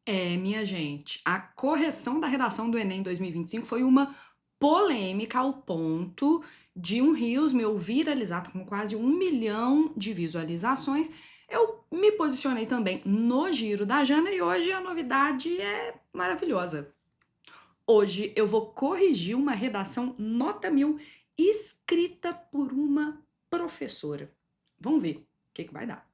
Minha gente, a correção da redação do Enem 2025 foi uma polêmica ao ponto de um Reels meu viralizar com quase 1 milhão de visualizações. Eu me posicionei também no Giro da Jana e hoje a novidade é maravilhosa. Hoje eu vou corrigir uma redação nota 1000 escrita por uma professora. Vamos ver o que vai dar.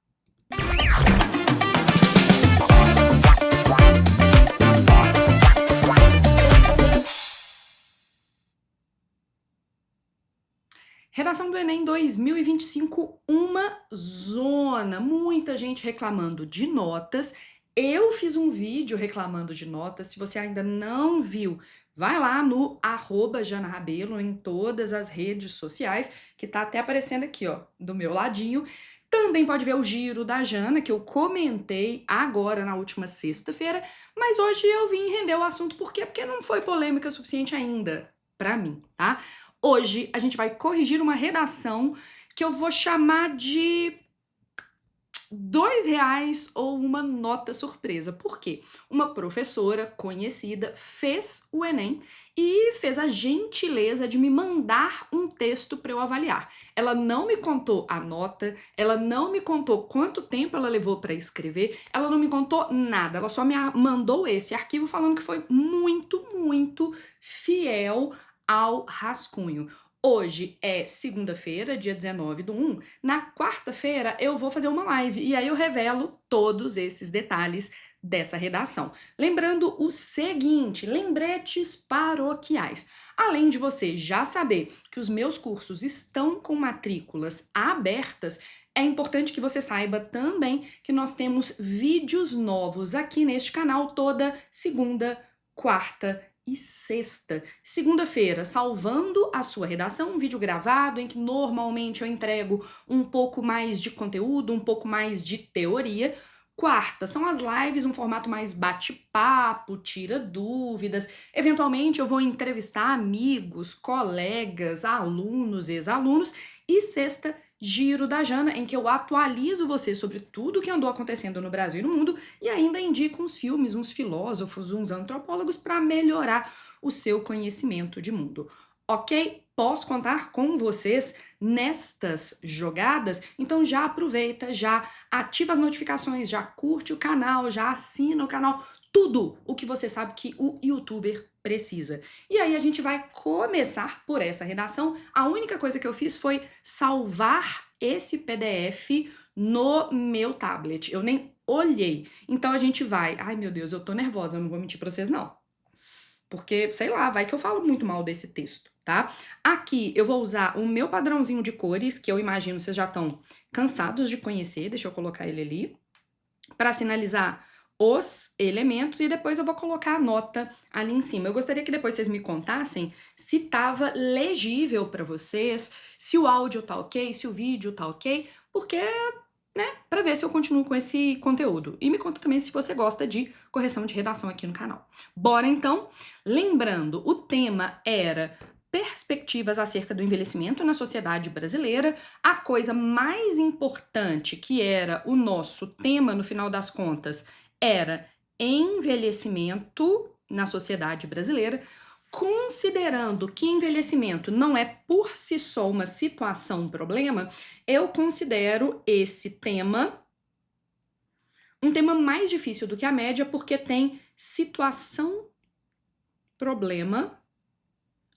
Redação do Enem 2025, uma zona. Muita gente reclamando de notas. Eu fiz um vídeo reclamando de notas. Se você ainda não viu, vai lá no @JanaRabelo em todas as redes sociais, que tá até aparecendo aqui, ó, do meu ladinho. Também pode ver o Giro da Jana, que eu comentei agora na última sexta-feira, mas hoje eu vim render o assunto. Por quê? Porque não foi polêmica suficiente ainda pra mim, tá? Hoje a gente vai corrigir uma redação que eu vou chamar de R$ 2 ou uma nota surpresa. Por quê? Uma professora conhecida fez o Enem e fez a gentileza de me mandar um texto para eu avaliar. Ela não me contou a nota, ela não me contou quanto tempo ela levou para escrever, ela não me contou nada, ela só me mandou esse arquivo falando que foi muito fiel ao rascunho. Hoje é segunda-feira, dia 19/1. Na quarta-feira eu vou fazer uma live e aí eu revelo todos esses detalhes dessa redação. Lembrando o seguinte, lembretes paroquiais. Além de você já saber que os meus cursos estão com matrículas abertas, é importante que você saiba também que nós temos vídeos novos aqui neste canal toda segunda, quarta e sexta. Segunda-feira, salvando a sua redação, um vídeo gravado em que normalmente eu entrego um pouco mais de conteúdo, um pouco mais de teoria. Quarta, são as lives, um formato mais bate-papo, tira dúvidas. Eventualmente eu vou entrevistar amigos, colegas, alunos, ex-alunos. E sexta, Giro da Jana, em que eu atualizo você sobre tudo que andou acontecendo no Brasil e no mundo e ainda indico uns filmes, uns filósofos, uns antropólogos para melhorar o seu conhecimento de mundo. Ok? Posso contar com vocês nestas jogadas? Então já aproveita, já ativa as notificações, já curte o canal, já assina o canal, tudo o que você sabe que o youtuber precisa. E aí a gente vai começar por essa redação. A única coisa que eu fiz foi salvar esse PDF no meu tablet. Eu nem olhei. Então a gente vai. Ai, meu Deus, eu tô nervosa, eu não vou mentir pra vocês, não. Porque, sei lá, vai que eu falo muito mal desse texto, tá? Aqui eu vou usar o meu padrãozinho de cores, que eu imagino vocês já estão cansados de conhecer. Deixa eu colocar ele ali. Para sinalizar os elementos e depois eu vou colocar a nota ali em cima. Eu gostaria que depois vocês me contassem se estava legível para vocês, se o áudio tá ok, se o vídeo tá ok, porque, né, para ver se eu continuo com esse conteúdo. E me conta também se você gosta de correção de redação aqui no canal. Bora então? Lembrando, o tema era perspectivas acerca do envelhecimento na sociedade brasileira. A coisa mais importante, que era o nosso tema no final das contas, era envelhecimento na sociedade brasileira, considerando que envelhecimento não é por si só uma situação, um problema. Eu considero esse tema um tema mais difícil do que a média, porque tem situação problema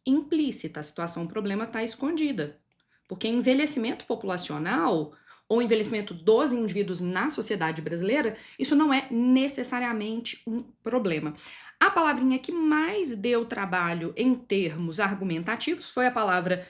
implícita. A situação problema está escondida. Porque envelhecimento populacional ou envelhecimento dos indivíduos na sociedade brasileira, isso não é necessariamente um problema. A palavrinha que mais deu trabalho em termos argumentativos foi a palavra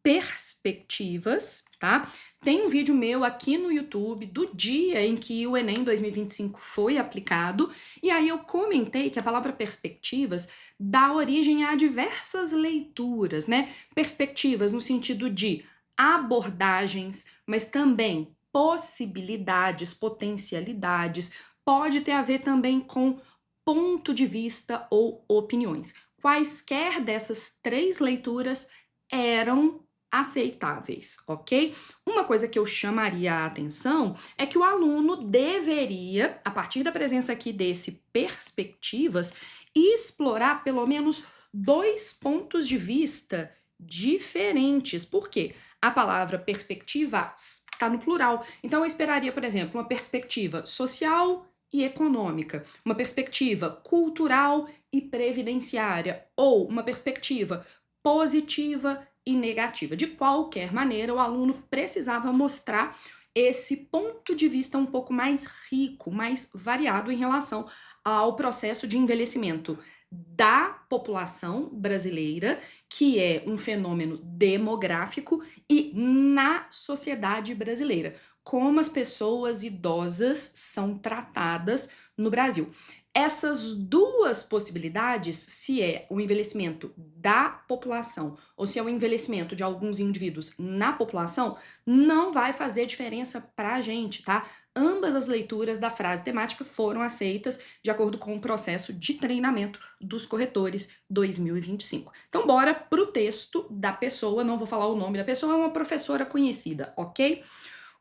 perspectivas, tá? Tem um vídeo meu aqui no YouTube do dia em que o Enem 2025 foi aplicado, e aí eu comentei que a palavra perspectivas dá origem a diversas leituras, né? Perspectivas no sentido de abordagens, mas também possibilidades, potencialidades, pode ter a ver também com ponto de vista ou opiniões. Quaisquer dessas três leituras eram aceitáveis, ok? Uma coisa que eu chamaria a atenção é que o aluno deveria, a partir da presença aqui desse perspectivas, explorar pelo menos dois pontos de vista diferentes. Por quê? A palavra perspectivas está no plural. Então eu esperaria, por exemplo, uma perspectiva social e econômica, uma perspectiva cultural e previdenciária, ou uma perspectiva positiva e negativa. De qualquer maneira, o aluno precisava mostrar esse ponto de vista um pouco mais rico, mais variado em relação ao processo de envelhecimento da população brasileira, que é um fenômeno demográfico, e na sociedade brasileira, como as pessoas idosas são tratadas no Brasil. Essas duas possibilidades, se é o envelhecimento da população ou se é o envelhecimento de alguns indivíduos na população, não vai fazer diferença para a gente, tá? Ambas as leituras da frase temática foram aceitas de acordo com o processo de treinamento dos corretores 2025. Então, bora pro texto da pessoa, não vou falar o nome da pessoa, é uma professora conhecida, ok?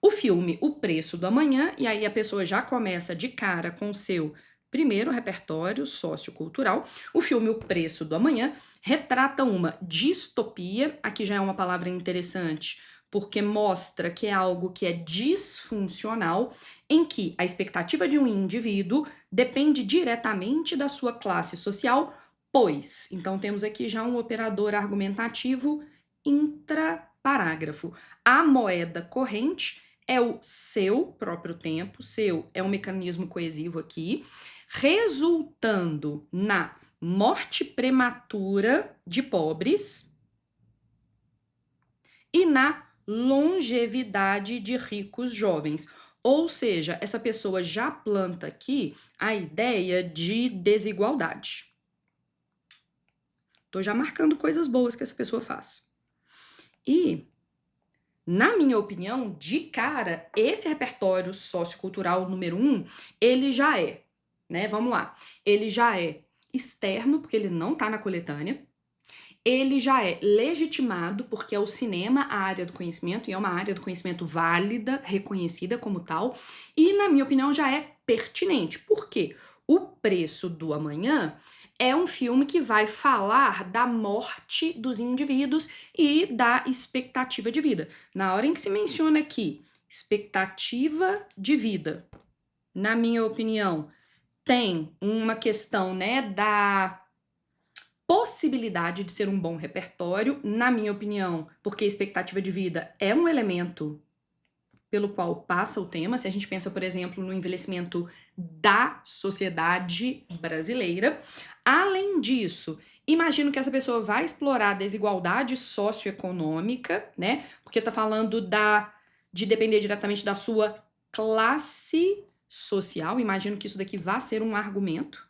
O filme O Preço do Amanhã, e aí a pessoa já começa de cara com o seu primeiro repertório sociocultural. O filme O Preço do Amanhã retrata uma distopia, aqui já é uma palavra interessante, porque mostra que é algo que é disfuncional, em que a expectativa de um indivíduo depende diretamente da sua classe social, pois. Então temos aqui já um operador argumentativo intraparágrafo. A moeda corrente é o seu próprio tempo, seu é um mecanismo coesivo aqui, resultando na morte prematura de pobres e na longevidade de ricos jovens. Ou seja, essa pessoa já planta aqui a ideia de desigualdade. Tô já marcando coisas boas que essa pessoa faz. E, na minha opinião, de cara, esse repertório sociocultural número 1, ele já é, né? Vamos lá. Ele já é externo, porque ele não tá na coletânea. Ele já é legitimado, porque é o cinema a área do conhecimento, e é uma área do conhecimento válida, reconhecida como tal. E, na minha opinião, já é pertinente. Por quê? O Preço do Amanhã é um filme que vai falar da morte dos indivíduos e da expectativa de vida. Na hora em que se menciona aqui expectativa de vida, na minha opinião, tem uma questão, né, da possibilidade de ser um bom repertório, na minha opinião, porque a expectativa de vida é um elemento pelo qual passa o tema. Se a gente pensa, por exemplo, no envelhecimento da sociedade brasileira. Além disso, imagino que essa pessoa vai explorar a desigualdade socioeconômica, né? Porque tá falando de depender diretamente da sua classe social. Imagino que isso daqui vai ser um argumento.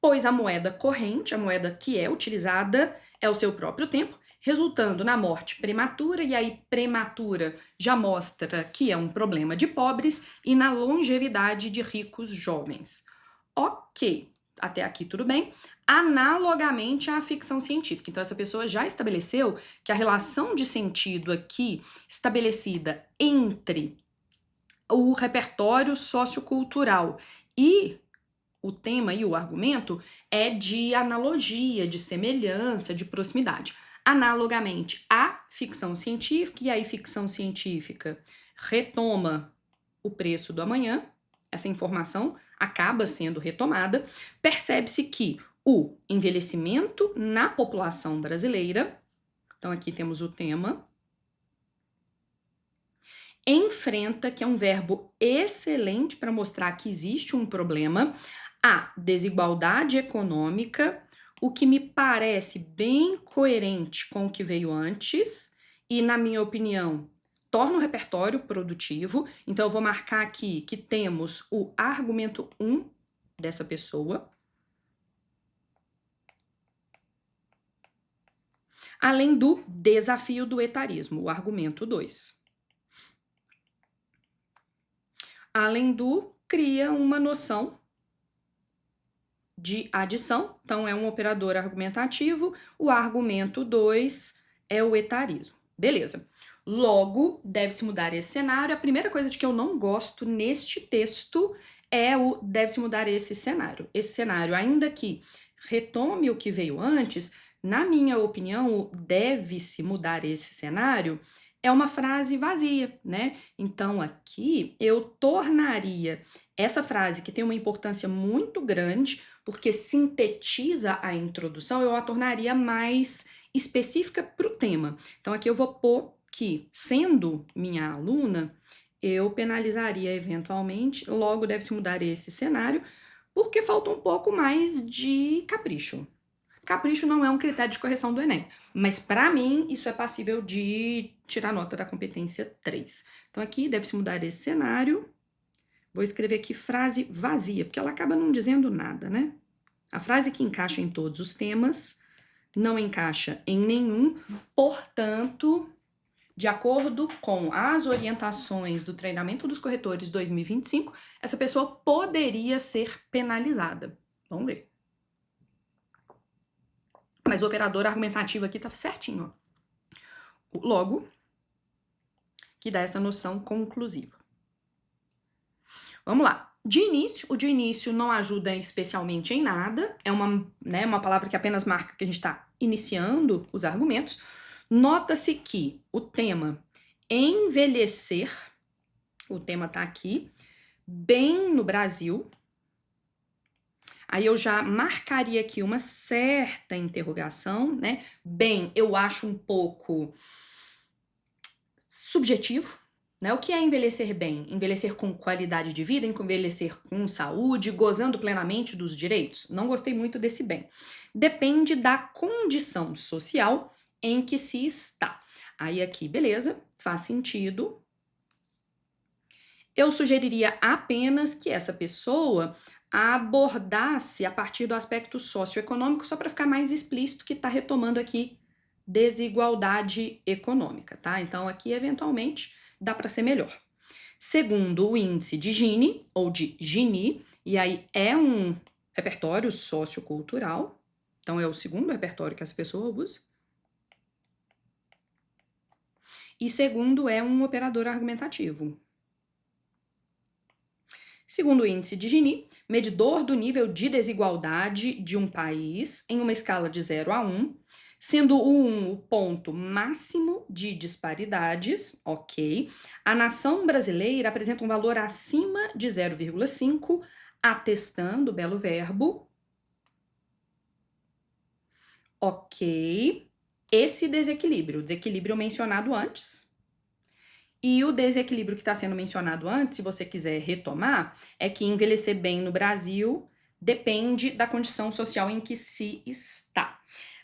Pois a moeda corrente, a moeda que é utilizada, é o seu próprio tempo, resultando na morte prematura, e aí prematura já mostra que é um problema de pobres, e na longevidade de ricos jovens. Ok, até aqui tudo bem. Analogamente à ficção científica. Então, essa pessoa já estabeleceu que a relação de sentido aqui estabelecida entre o repertório sociocultural e o tema e o argumento é de analogia, de semelhança, de proximidade. Analogamente à ficção científica, e aí ficção científica retoma O Preço do Amanhã, essa informação acaba sendo retomada, percebe-se que o envelhecimento na população brasileira, então aqui temos o tema, enfrenta, que é um verbo excelente para mostrar que existe um problema, a desigualdade econômica, o que me parece bem coerente com o que veio antes e, na minha opinião, torna o repertório produtivo. Então, eu vou marcar aqui que temos o argumento 1 dessa pessoa, além do desafio do etarismo, o argumento 2. Além do, cria uma noção de adição, então é um operador argumentativo. O argumento 2 é o etarismo. Beleza. Logo, deve-se mudar esse cenário. A primeira coisa de que eu não gosto neste texto é o deve-se mudar esse cenário. Esse cenário, ainda que retome o que veio antes, na minha opinião, o deve-se mudar esse cenário é uma frase vazia, né? Então aqui eu tornaria essa frase, que tem uma importância muito grande, porque sintetiza a introdução, eu a tornaria mais específica para o tema. Então aqui eu vou pôr que, sendo minha aluna, eu penalizaria eventualmente, logo deve-se mudar esse cenário, porque falta um pouco mais de capricho. Capricho não é um critério de correção do Enem, mas para mim isso é passível de tirar nota da competência 3. Então aqui deve-se mudar esse cenário. Vou escrever aqui frase vazia, porque ela acaba não dizendo nada, né? A frase que encaixa em todos os temas não encaixa em nenhum, portanto, de acordo com as orientações do treinamento dos corretores 2025, essa pessoa poderia ser penalizada. Vamos ver. Mas o operador argumentativo aqui tá certinho, ó. Logo, que dá essa noção conclusiva. Vamos lá. De início, o de início não ajuda especialmente em nada, é uma palavra que apenas marca que a gente está iniciando os argumentos. Nota-se que o tema envelhecer, o tema tá aqui, bem no Brasil. Aí eu já marcaria aqui uma certa interrogação, né? Bem, eu acho um pouco subjetivo, né? O que é envelhecer bem? Envelhecer com qualidade de vida, envelhecer com saúde, gozando plenamente dos direitos? Não gostei muito desse bem. Depende da condição social em que se está. Aí aqui, beleza, faz sentido. Eu sugeriria apenas que essa pessoa abordasse a partir do aspecto socioeconômico, só para ficar mais explícito que está retomando aqui desigualdade econômica, tá? Então aqui, eventualmente, dá para ser melhor. Segundo, o índice de Gini, ou de Gini, e aí é um repertório sociocultural, então é o segundo repertório que essa pessoa usa. E segundo, é um operador argumentativo. Segundo o índice de Gini, medidor do nível de desigualdade de um país em uma escala de 0 a 1, sendo o 1 o ponto máximo de disparidades, ok. A nação brasileira apresenta um valor acima de 0,5, atestando, belo verbo, ok. Esse desequilíbrio, desequilíbrio mencionado antes. E o desequilíbrio que está sendo mencionado antes, se você quiser retomar, é que envelhecer bem no Brasil depende da condição social em que se está.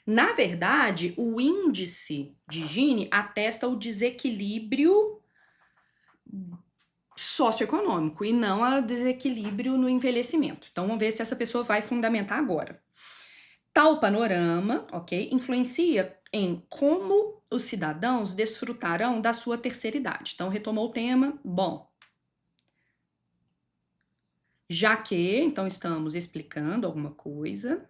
Na verdade, o índice de Gini atesta o desequilíbrio socioeconômico e não o desequilíbrio no envelhecimento. Então, vamos ver se essa pessoa vai fundamentar agora. Tal panorama, ok, influencia em como os cidadãos desfrutarão da sua terceira idade. Então, retomou o tema, bom. Já que, então, estamos explicando alguma coisa.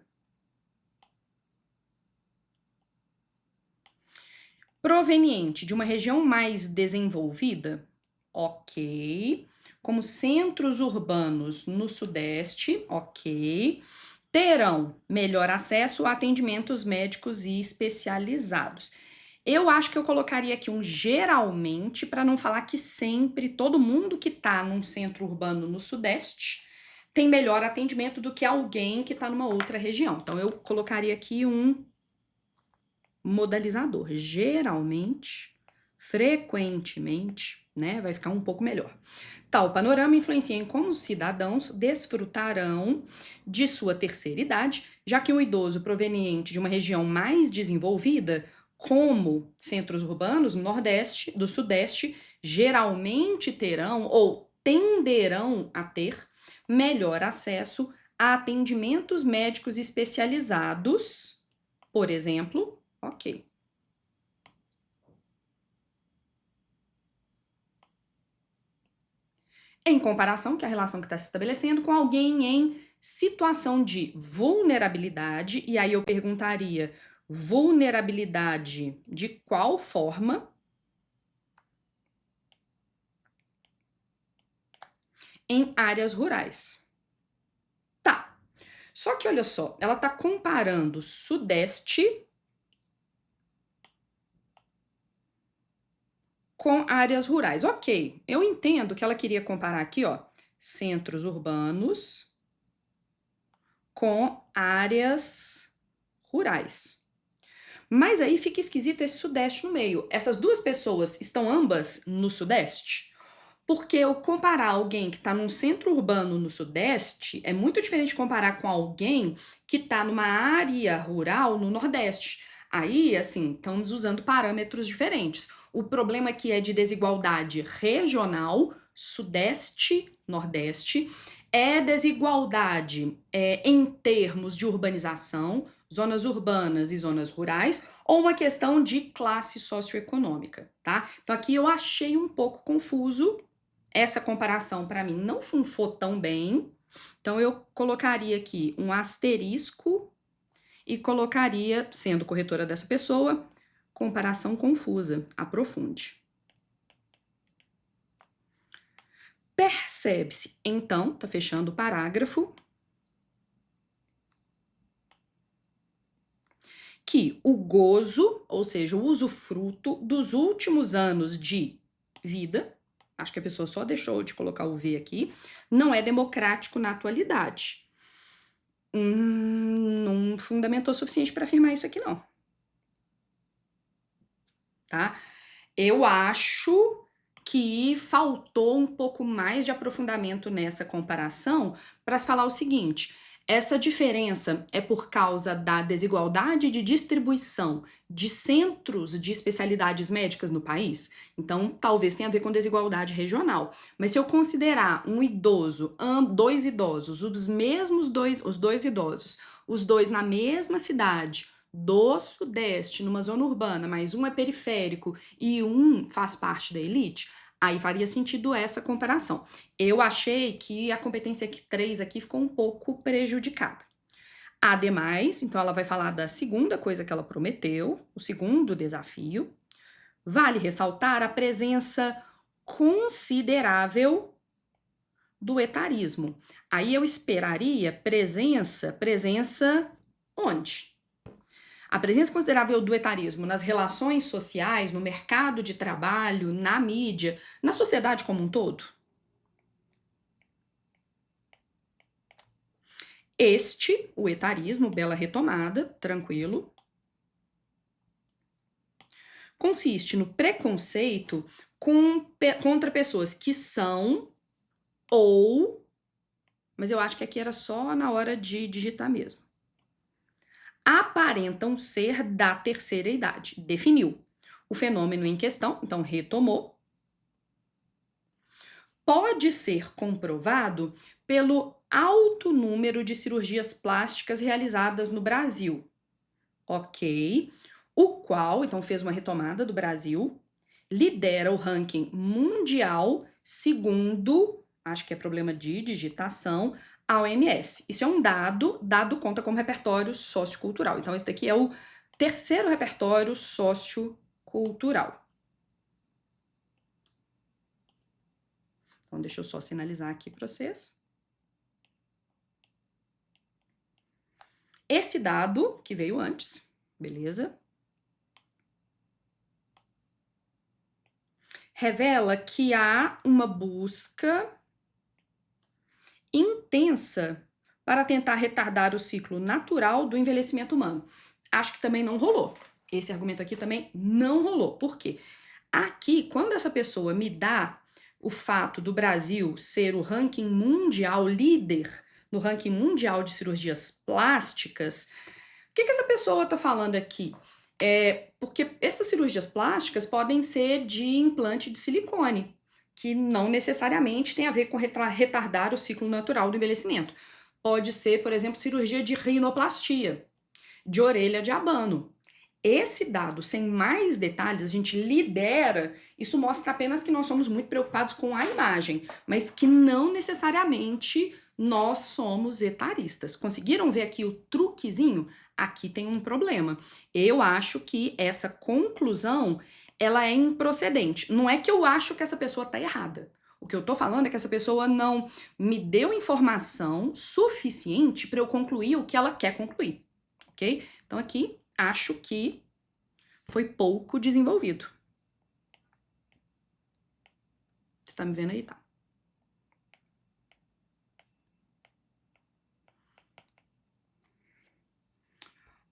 Proveniente de uma região mais desenvolvida, ok. Como centros urbanos no Sudeste, ok. Terão melhor acesso a atendimentos médicos e especializados. Eu acho que eu colocaria aqui um geralmente, para não falar que sempre todo mundo que está num centro urbano no Sudeste tem melhor atendimento do que alguém que está numa outra região. Então, eu colocaria aqui um modalizador. Geralmente, frequentemente, né? Vai ficar um pouco melhor. Tal panorama influencia em como os cidadãos desfrutarão de sua terceira idade, já que um idoso proveniente de uma região mais desenvolvida, como centros urbanos, Nordeste, do Sudeste, geralmente terão ou tenderão a ter melhor acesso a atendimentos médicos especializados, por exemplo, ok. em comparação, que é a relação que está se estabelecendo, com alguém em situação de vulnerabilidade, e aí eu perguntaria, vulnerabilidade de qual forma? Em áreas rurais. Tá. Só que olha só, ela tá comparando Sudeste com áreas rurais. Ok, eu entendo que ela queria comparar aqui, ó, centros urbanos com áreas rurais. Mas aí fica esquisito esse Sudeste no meio. Essas duas pessoas estão ambas no Sudeste? Porque eu comparar alguém que está num centro urbano no Sudeste é muito diferente de comparar com alguém que está numa área rural no Nordeste. Aí, assim, estamos usando parâmetros diferentes. O problema aqui é de desigualdade regional, Sudeste, Nordeste, é desigualdade em termos de urbanização, zonas urbanas e zonas rurais, ou uma questão de classe socioeconômica, tá? Então aqui eu achei um pouco confuso. Essa comparação para mim não funfou tão bem, então eu colocaria aqui um asterisco e colocaria, sendo corretora dessa pessoa, comparação confusa, aprofunde. Percebe-se, então, tá fechando o parágrafo, que o gozo, ou seja, o usufruto dos últimos anos de vida, acho que a pessoa só deixou de colocar o V aqui, não é democrático na atualidade. Não fundamentou suficiente para afirmar isso aqui, não. Tá? Eu acho que faltou um pouco mais de aprofundamento nessa comparação para se falar o seguinte: essa diferença é por causa da desigualdade de distribuição de centros de especialidades médicas no país? Então, talvez tenha a ver com desigualdade regional. Mas se eu considerar um idoso, dois idosos, os dois idosos, os dois na mesma cidade, do Sudeste, numa zona urbana, mas um é periférico e um faz parte da elite, aí faria sentido essa comparação. Eu achei que a competência 3 aqui ficou um pouco prejudicada. Ademais, então ela vai falar da segunda coisa que ela prometeu, o segundo desafio. Vale ressaltar a presença considerável do etarismo. Aí eu esperaria presença onde? A presença considerável do etarismo nas relações sociais, no mercado de trabalho, na mídia, na sociedade como um todo? O etarismo, bela retomada, tranquilo, consiste no preconceito contra pessoas que são ou... Mas eu acho que aqui era só na hora de digitar mesmo. Aparentam ser da terceira idade. Definiu o fenômeno em questão, então retomou. Pode ser comprovado pelo alto número de cirurgias plásticas realizadas no Brasil. Ok. O qual, então fez uma retomada do Brasil, lidera o ranking mundial segundo, acho que é problema de digitação, a OMS. Isso é um dado conta como repertório sociocultural. Então esse daqui é o terceiro repertório sociocultural. Então deixa eu só sinalizar aqui para vocês. Esse dado que veio antes, beleza? Revela que há uma busca intensa para tentar retardar o ciclo natural do envelhecimento humano. Acho que também não rolou. Esse argumento aqui também não rolou. Por quê? Aqui, quando essa pessoa me dá o fato do Brasil ser o ranking mundial líder no ranking mundial de cirurgias plásticas, o que essa pessoa está falando aqui? Porque essas cirurgias plásticas podem ser de implante de silicone, que não necessariamente tem a ver com retardar o ciclo natural do envelhecimento. Pode ser, por exemplo, cirurgia de rinoplastia, de orelha de abano. esse dado sem mais detalhes, a gente lidera, isso mostra apenas que nós somos muito preocupados com a imagem, mas que não necessariamente nós somos etaristas. Conseguiram ver aqui o truquezinho? Aqui tem um problema. Eu acho que essa conclusão, ela é improcedente. Não é que eu acho que essa pessoa está errada. O que eu tô falando é que essa pessoa não me deu informação suficiente para eu concluir o que ela quer concluir, ok? Então aqui, acho que foi pouco desenvolvido. Você tá me vendo aí? Tá.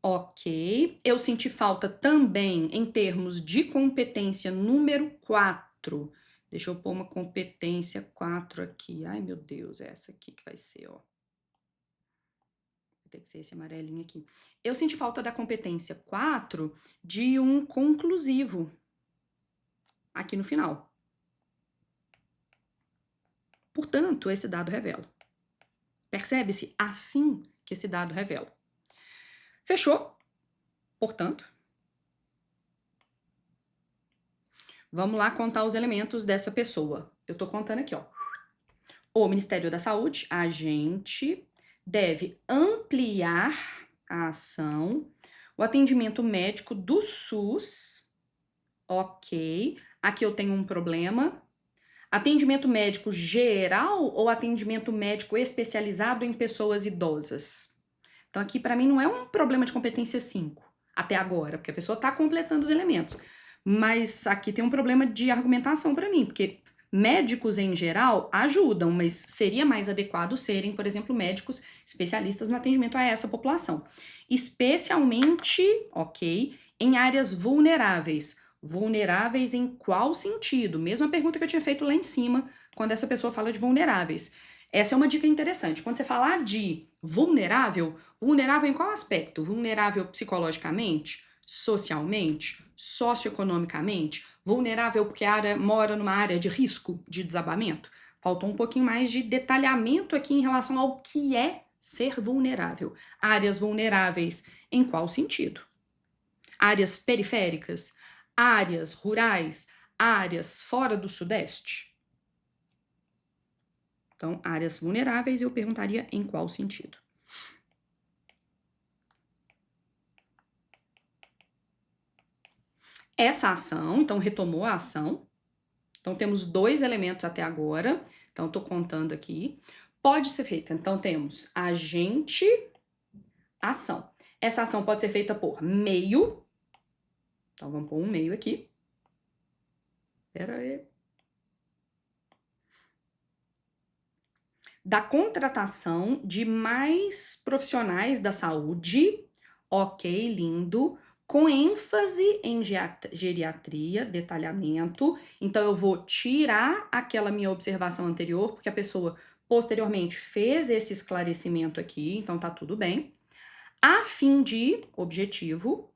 Ok. Eu senti falta também em termos de competência número 4. Deixa eu pôr uma competência 4 aqui. Ai, meu Deus, é essa aqui que vai ser, ó. Vai ter que ser esse amarelinho aqui. Eu senti falta da competência 4 de um conclusivo aqui no final. Portanto, esse dado revela. Percebe-se assim que esse dado revela. Fechou? Portanto, vamos lá contar os elementos dessa pessoa. Eu tô contando aqui, ó. O Ministério da Saúde, a gente deve ampliar a ação, o atendimento médico do SUS, ok. Aqui eu tenho um problema. Atendimento médico geral ou atendimento médico especializado em pessoas idosas? Então aqui para mim não é um problema de competência 5, até agora, porque a pessoa está completando os elementos. Mas aqui tem um problema de argumentação para mim, porque médicos em geral ajudam, mas seria mais adequado serem, por exemplo, médicos especialistas no atendimento a essa população. Especialmente, ok, em áreas vulneráveis. Vulneráveis em qual sentido? Mesma pergunta que eu tinha feito lá em cima, quando essa pessoa fala de vulneráveis. Essa é uma dica interessante. Quando você falar de vulnerável, vulnerável em qual aspecto? Vulnerável psicologicamente, socialmente, socioeconomicamente? Vulnerável porque mora numa área de risco de desabamento? Faltou um pouquinho mais de detalhamento aqui em relação ao que é ser vulnerável. Áreas vulneráveis em qual sentido? Áreas periféricas? Áreas rurais? Áreas fora do Sudeste? Então, áreas vulneráveis, eu perguntaria em qual sentido. Essa ação, então, retomou a ação. Então, temos 2 elementos até agora. Então, estou contando aqui. Pode ser feita. Então, temos agente, ação. Essa ação pode ser feita por meio. Então, vamos pôr um meio aqui. Espera aí. Da contratação de mais profissionais da saúde, ok, lindo, com ênfase em geriatria, detalhamento. Então, eu vou tirar aquela minha observação anterior, porque a pessoa posteriormente fez esse esclarecimento aqui, então tá tudo bem. A fim de, objetivo,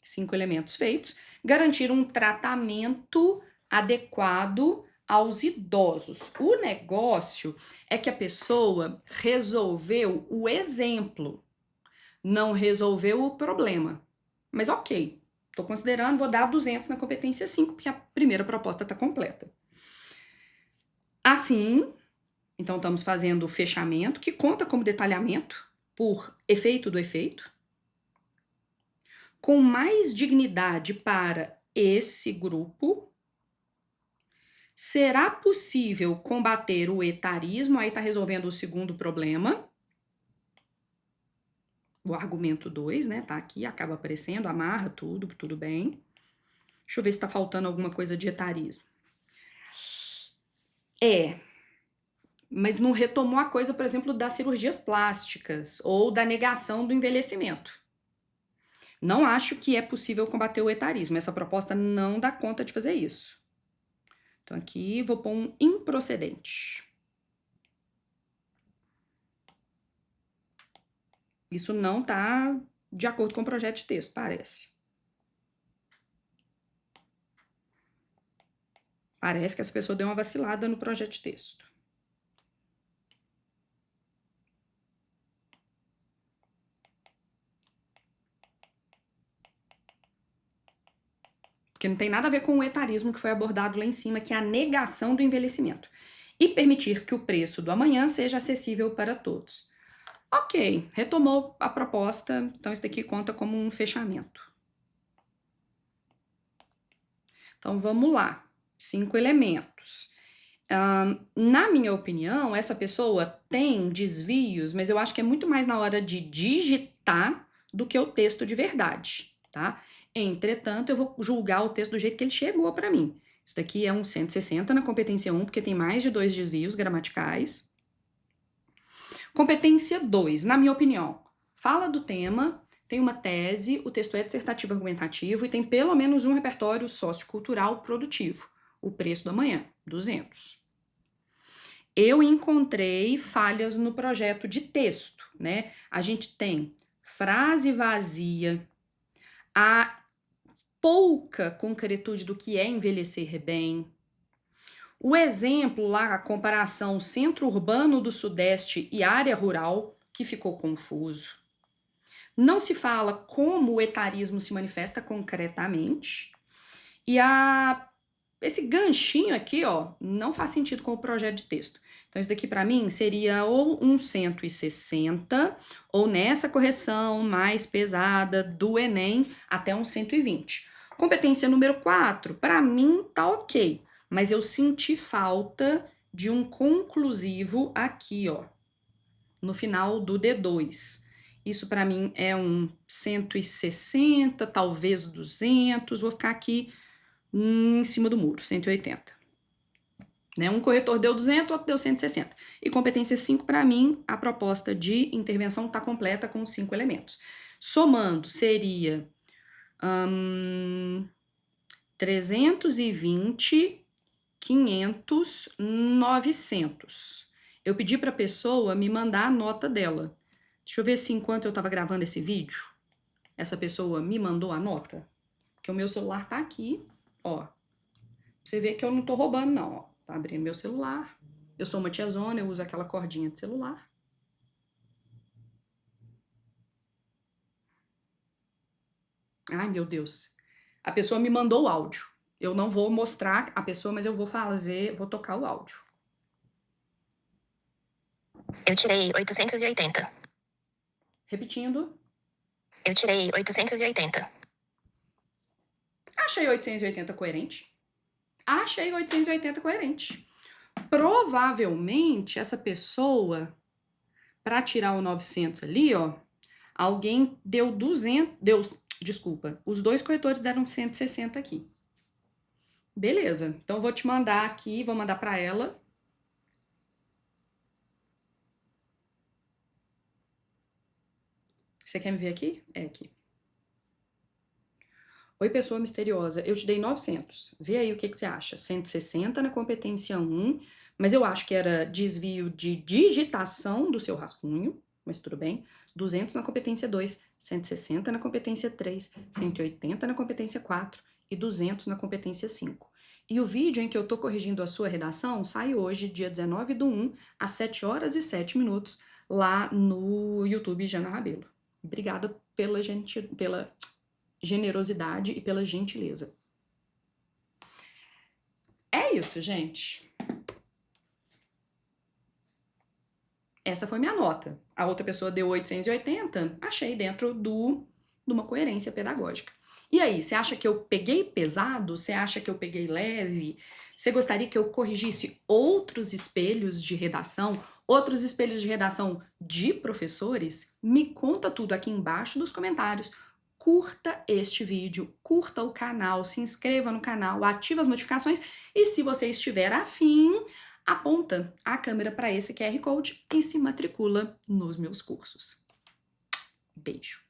5 elementos feitos, garantir um tratamento adequado aos idosos. O negócio é que a pessoa resolveu o exemplo, não resolveu o problema. Mas ok, tô considerando, vou dar 200 na competência 5, porque a primeira proposta tá completa. Assim, então estamos fazendo o fechamento, que conta como detalhamento por efeito do efeito, com mais dignidade para esse grupo. Será possível combater o etarismo? Aí está resolvendo o segundo problema. O argumento 2, né? Tá aqui, acaba aparecendo, amarra tudo bem. Deixa eu ver se está faltando alguma coisa de etarismo. Mas não retomou a coisa, por exemplo, das cirurgias plásticas ou da negação do envelhecimento. Não acho que é possível combater o etarismo. Essa proposta não dá conta de fazer isso. Então aqui vou pôr um improcedente. Isso não está de acordo com o projeto de texto, parece. Parece que essa pessoa deu uma vacilada no projeto de texto. porque não tem nada a ver com o etarismo que foi abordado lá em cima, que é a negação do envelhecimento. E permitir que o preço do amanhã seja acessível para todos. Ok, retomou a proposta, então isso daqui conta como um fechamento. Então vamos lá, 5 elementos. Na minha opinião, essa pessoa tem desvios, mas eu acho que é muito mais na hora de digitar do que o texto de verdade, tá? Entretanto, eu vou julgar o texto do jeito que ele chegou para mim. Isso daqui é um 160 na competência 1, porque tem mais de 2 desvios gramaticais. Competência 2, na minha opinião, fala do tema, tem uma tese, o texto é dissertativo argumentativo e tem pelo menos um repertório sociocultural produtivo. O preço do amanhã, 200. Eu encontrei falhas no projeto de texto, né? A gente tem frase vazia, a pouca concretude do que é envelhecer bem. O exemplo lá, a comparação centro urbano do Sudeste e área rural, que ficou confuso. Não se fala como o etarismo se manifesta concretamente. E esse ganchinho aqui, ó, não faz sentido com o projeto de texto. Então, isso daqui para mim seria ou um 160, ou nessa correção mais pesada do Enem, até um 120. Competência número 4, para mim tá ok, mas eu senti falta de um conclusivo aqui, ó, no final do D2. Isso para mim é um 160, talvez 200, vou ficar aqui em cima do muro, 180. Né? Um corretor deu 200, outro deu 160. E competência 5, para mim, a proposta de intervenção está completa com os 5 elementos. Somando, seria 320, 500, 900. Eu pedi para a pessoa me mandar a nota dela. Deixa eu ver se enquanto eu estava gravando esse vídeo, essa pessoa me mandou a nota. Porque o meu celular tá aqui, ó. Você vê que eu não tô roubando, não, ó. Tá abrindo meu celular. Eu sou uma tiazona, eu uso aquela cordinha de celular. Ai, meu Deus. A pessoa me mandou o áudio. Eu não vou mostrar a pessoa, mas eu vou vou tocar o áudio. Eu tirei 880. Repetindo. Eu tirei 880. Achei 880 coerente. Achei 880 coerente. Provavelmente, essa pessoa, para tirar o 900 ali, ó, alguém deu 200, desculpa, os dois corretores deram 160 aqui. Beleza, então vou te mandar aqui, vou mandar para ela. Você quer me ver aqui? É aqui. Oi, pessoa misteriosa, eu te dei 900. Vê aí o que você acha. 160 na competência 1, mas eu acho que era desvio de digitação do seu rascunho, mas tudo bem. 200 na competência 2, 160 na competência 3, 180 na competência 4 e 200 na competência 5. E o vídeo em que eu tô corrigindo a sua redação sai hoje, dia 19/1, às 7h07, lá no YouTube Jana Rabelo. Obrigada pela generosidade e pela gentileza. É isso, gente. Essa foi minha nota. A outra pessoa deu 880, achei dentro de uma coerência pedagógica. E aí, você acha que eu peguei pesado? Você acha que eu peguei leve? Você gostaria que eu corrigisse outros espelhos de redação? Outros espelhos de redação de professores? Me conta tudo aqui embaixo nos comentários. Curta este vídeo, curta o canal, se inscreva no canal, ative as notificações e se você estiver afim, aponta a câmera para esse QR Code e se matricula nos meus cursos. Beijo!